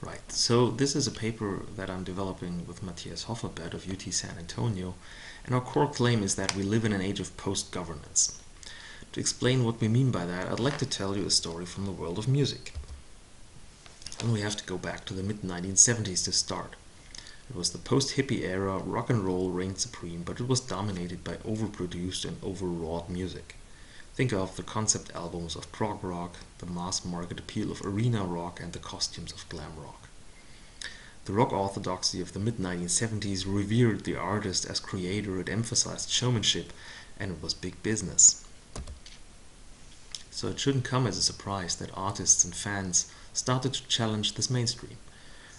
Right, so this is a paper that I'm developing with Matthias Hofferberth of UT San Antonio, and our core claim is that we live in an age of post-governance. To explain what we mean by that, I'd like to tell you a story from the world of music. And we have to go back to the mid-1970s to start. It was the post-hippie era, rock and roll reigned supreme, but it was dominated by overproduced and overwrought music. Think of the concept albums of prog rock, the mass market appeal of arena rock, and the costumes of glam rock. The rock orthodoxy of the mid-1970s revered the artist as creator, it emphasized showmanship, and it was big business. So it shouldn't come as a surprise that artists and fans started to challenge this mainstream.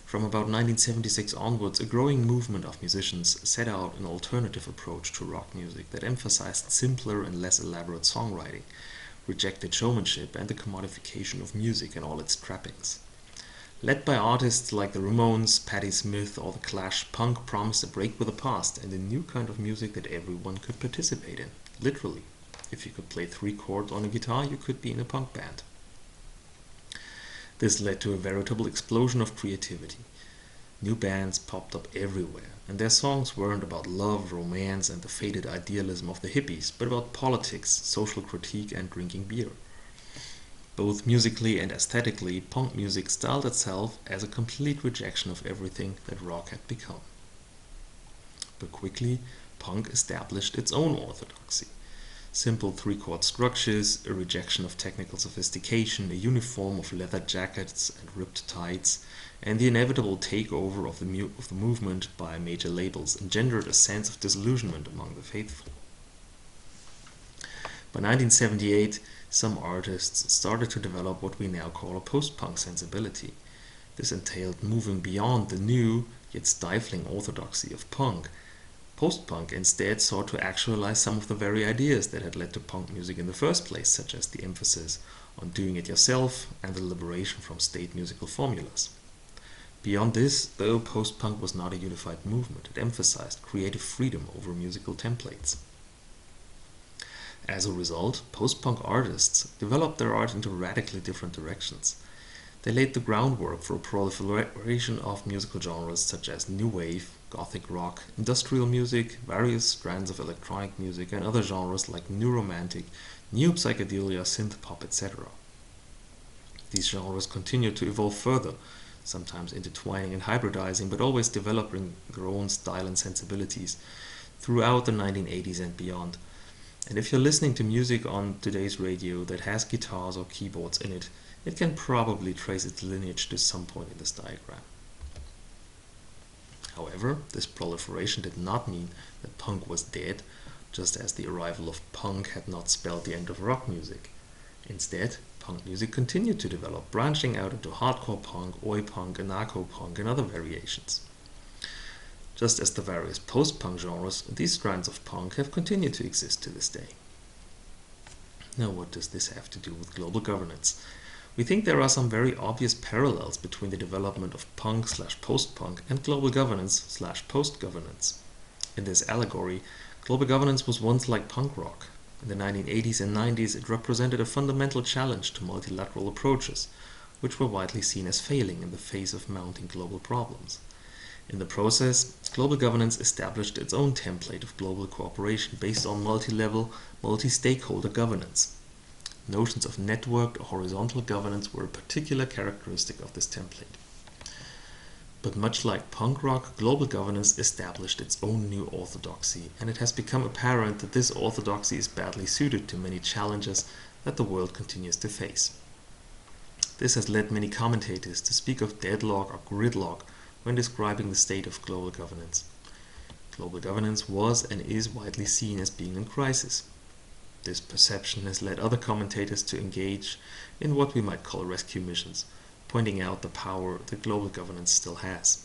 From about 1976 onwards, a growing movement of musicians set out an alternative approach to rock music that emphasized simpler and less elaborate songwriting, rejected showmanship and the commodification of music and all its trappings. Led by artists like the Ramones, Patti Smith or The Clash, punk promised a break with the past and a new kind of music that everyone could participate in, literally. If you could play 3 chords on a guitar, you could be in a punk band. This led to a veritable explosion of creativity. New bands popped up everywhere, and their songs weren't about love, romance, and the faded idealism of the hippies, but about politics, social critique, and drinking beer. Both musically and aesthetically, punk music styled itself as a complete rejection of everything that rock had become. But quickly, punk established its own orthodoxy. Simple 3-chord structures, a rejection of technical sophistication, a uniform of leather jackets and ripped tights, and the inevitable takeover of the movement by major labels engendered a sense of disillusionment among the faithful. By 1978, some artists started to develop what we now call a post-punk sensibility. This entailed moving beyond the new, yet stifling orthodoxy of punk. Post-punk instead sought to actualize some of the very ideas that had led to punk music in the first place, such as the emphasis on doing it yourself and the liberation from state musical formulas. Beyond this, though, post-punk was not a unified movement. It emphasized creative freedom over musical templates. As a result, post-punk artists developed their art into radically different directions. They laid the groundwork for a proliferation of musical genres such as new wave, gothic rock, industrial music, various strands of electronic music, and other genres like new romantic, new psychedelia, synth pop, etc. These genres continued to evolve further, sometimes intertwining and hybridizing, but always developing their own style and sensibilities throughout the 1980s and beyond. And if you're listening to music on today's radio that has guitars or keyboards in it, it can probably trace its lineage to some point in this diagram. However, this proliferation did not mean that punk was dead, just as the arrival of punk had not spelled the end of rock music. Instead, punk music continued to develop, branching out into hardcore punk, oi punk, anarcho-punk, and other variations. Just as the various post-punk genres, these strands of punk have continued to exist to this day. Now, what does this have to do with global governance? We think there are some very obvious parallels between the development of punk/post-punk and global governance/post-governance. In this allegory, global governance was once like punk rock. In the 1980s and 90s, it represented a fundamental challenge to multilateral approaches, which were widely seen as failing in the face of mounting global problems. In the process, global governance established its own template of global cooperation based on multi-level, multi-stakeholder governance. Notions of networked or horizontal governance were a particular characteristic of this template. But much like punk rock, global governance established its own new orthodoxy, and it has become apparent that this orthodoxy is badly suited to many challenges that the world continues to face. This has led many commentators to speak of deadlock or gridlock when describing the state of global governance. Global governance was and is widely seen as being in crisis. This perception has led other commentators to engage in what we might call rescue missions, pointing out the power that global governance still has.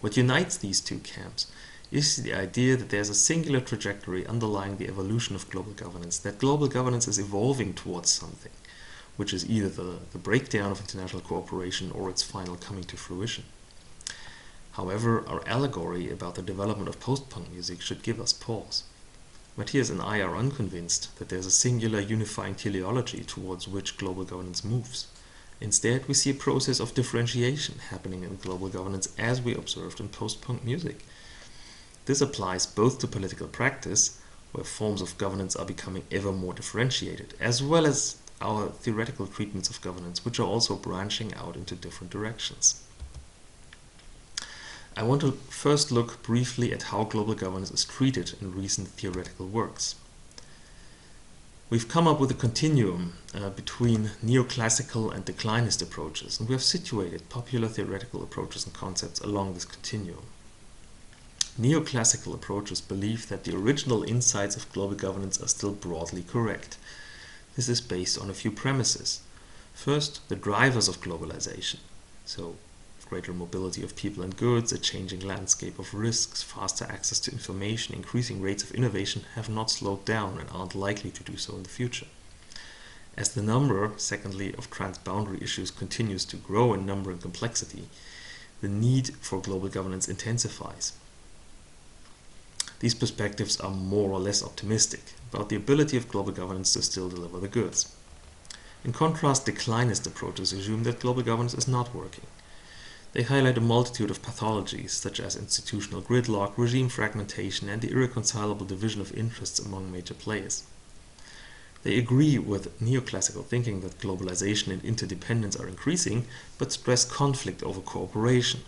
What unites these two camps is the idea that there's a singular trajectory underlying the evolution of global governance, that global governance is evolving towards something, which is either the breakdown of international cooperation or its final coming to fruition. However, our allegory about the development of post-punk music should give us pause. Matthias and I are unconvinced that there's a singular unifying teleology towards which global governance moves, Instead, we see a process of differentiation happening in global governance as we observed in post-punk music. This applies both to political practice, where forms of governance are becoming ever more differentiated, as well as our theoretical treatments of governance, which are also branching out into different directions. I want to first look briefly at how global governance is treated in recent theoretical works. We've come up with a continuum between neoclassical and declinist approaches, and we have situated popular theoretical approaches and concepts along this continuum. Neoclassical approaches believe that the original insights of global governance are still broadly correct. This is based on a few premises. First, the drivers of globalization, so greater mobility of people and goods, a changing landscape of risks, faster access to information, increasing rates of innovation have not slowed down and aren't likely to do so in the future. As the number, secondly, of transboundary issues continues to grow in number and complexity, the need for global governance intensifies. These perspectives are more or less optimistic about the ability of global governance to still deliver the goods. In contrast, declinist approaches assume that global governance is not working. They highlight a multitude of pathologies, such as institutional gridlock, regime fragmentation, and the irreconcilable division of interests among major players. They agree with neoclassical thinking that globalization and interdependence are increasing, but stress conflict over cooperation.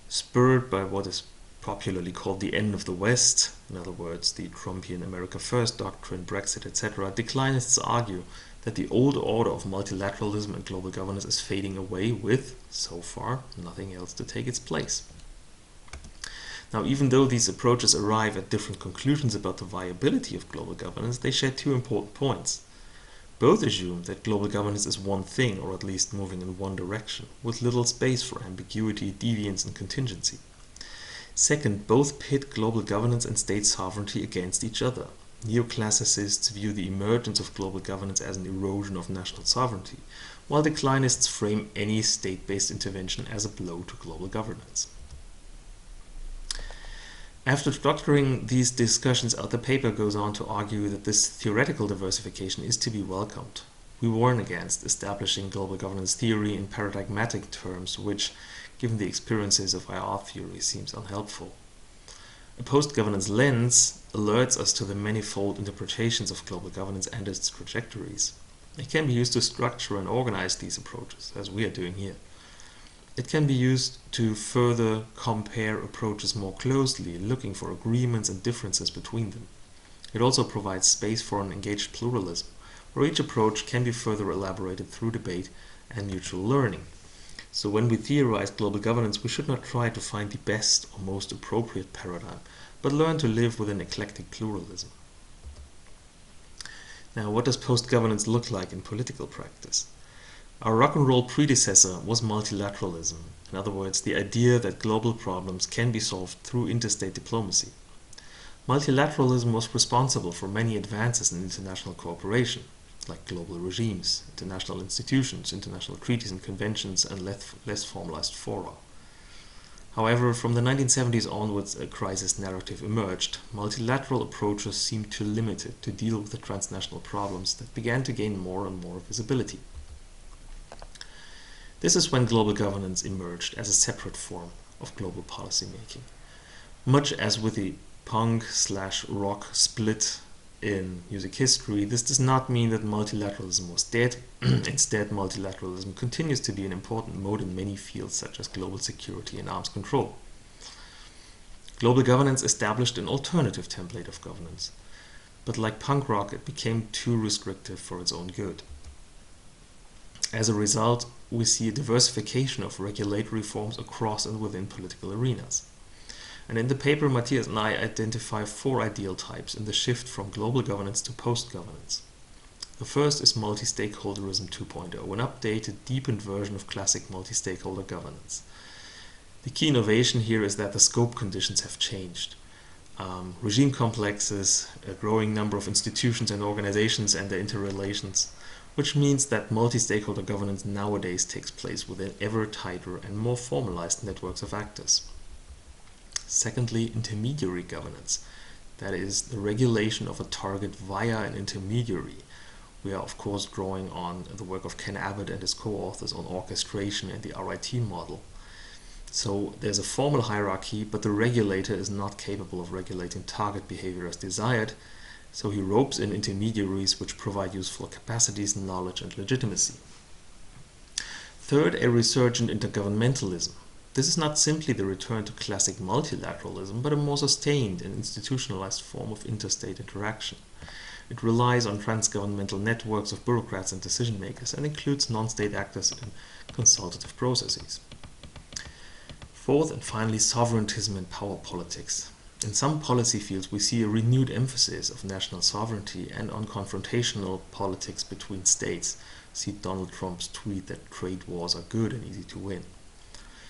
Spurred by what is popularly called the end of the West, in other words, the Trumpian America First doctrine, Brexit, etc., declinists argue that the old order of multilateralism and global governance is fading away with, so far, nothing else to take its place. Now, even though these approaches arrive at different conclusions about the viability of global governance, they share two important points. Both assume that global governance is one thing, or at least moving in one direction, with little space for ambiguity, deviance, and contingency. Second, both pit global governance and state sovereignty against each other. Neoclassicists view the emergence of global governance as an erosion of national sovereignty, while declinists frame any state-based intervention as a blow to global governance. After structuring these discussions out, the paper goes on to argue that this theoretical diversification is to be welcomed. We warn against establishing global governance theory in paradigmatic terms, which, given the experiences of IR theory, seems unhelpful. A post-governance lens alerts us to the manifold interpretations of global governance and its trajectories. It can be used to structure and organize these approaches, as we are doing here. It can be used to further compare approaches more closely, looking for agreements and differences between them. It also provides space for an engaged pluralism, where each approach can be further elaborated through debate and mutual learning. So when we theorize global governance, we should not try to find the best or most appropriate paradigm, but learn to live with an eclectic pluralism. Now, what does post-governance look like in political practice? Our rock and roll predecessor was multilateralism, in other words, the idea that global problems can be solved through interstate diplomacy. Multilateralism was responsible for many advances in international cooperation, like global regimes, international institutions, international treaties and conventions, and less formalized fora. However, from the 1970s onwards, a crisis narrative emerged. Multilateral approaches seemed too limited to deal with the transnational problems that began to gain more and more visibility. This is when global governance emerged as a separate form of global policymaking. Much as with the punk/rock split in music history, this does not mean that multilateralism was dead. Instead, multilateralism continues to be an important mode in many fields such as global security and arms control. Global governance established an alternative template of governance, but like punk rock, it became too restrictive for its own good. As a result, we see a diversification of regulatory forms across and within political arenas. And in the paper, Matthias and I identify 4 ideal types in the shift from global governance to post-governance. The first is multi-stakeholderism 2.0, an updated, deepened version of classic multi-stakeholder governance. The key innovation here is that the scope conditions have changed. Regime complexes, a growing number of institutions and organizations and their interrelations, which means that multi-stakeholder governance nowadays takes place within ever tighter and more formalized networks of actors. Secondly, intermediary governance, that is, the regulation of a target via an intermediary, We are of course drawing on the work of Ken Abbott and his co-authors on orchestration and the RIT model. So there's a formal hierarchy, but the regulator is not capable of regulating target behavior as desired, so he ropes in intermediaries which provide useful capacities, knowledge, and legitimacy. Third, a resurgent intergovernmentalism. This is not simply the return to classic multilateralism, but a more sustained and institutionalized form of interstate interaction. It relies on transgovernmental networks of bureaucrats and decision makers and includes non-state actors in consultative processes. Fourth and finally, sovereigntism and power politics. In some policy fields we see a renewed emphasis of national sovereignty and on confrontational politics between states. See Donald Trump's tweet that trade wars are good and easy to win.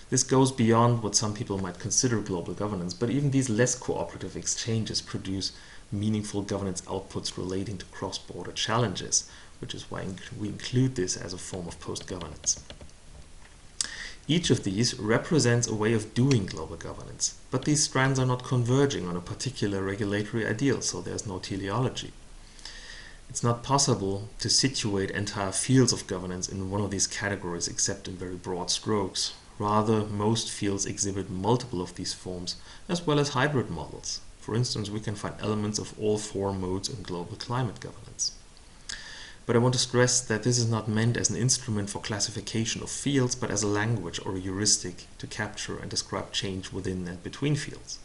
This goes beyond what some people might consider global governance, but even these less cooperative exchanges produce meaningful governance outputs relating to cross-border challenges, which is why we include this as a form of post-governance. Each of these represents a way of doing global governance, but these strands are not converging on a particular regulatory ideal, so there's no teleology. It's not possible to situate entire fields of governance in one of these categories except in very broad strokes. Rather, most fields exhibit multiple of these forms, as well as hybrid models. For instance, we can find elements of all four modes in global climate governance. But I want to stress that this is not meant as an instrument for classification of fields, but as a language or a heuristic to capture and describe change within and between fields.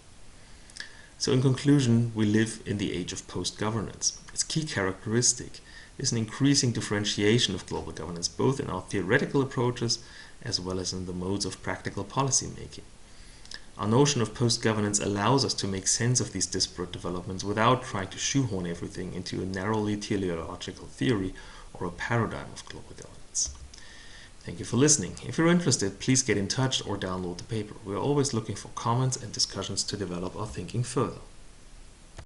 So in conclusion, we live in the age of post-governance. Its key characteristic is an increasing differentiation of global governance, both in our theoretical approaches as well as in the modes of practical policy making. Our notion of post-governance allows us to make sense of these disparate developments without trying to shoehorn everything into a narrowly teleological theory or a paradigm of global governance. Thank you for listening. If you're interested, please get in touch or download the paper. We're always looking for comments and discussions to develop our thinking further.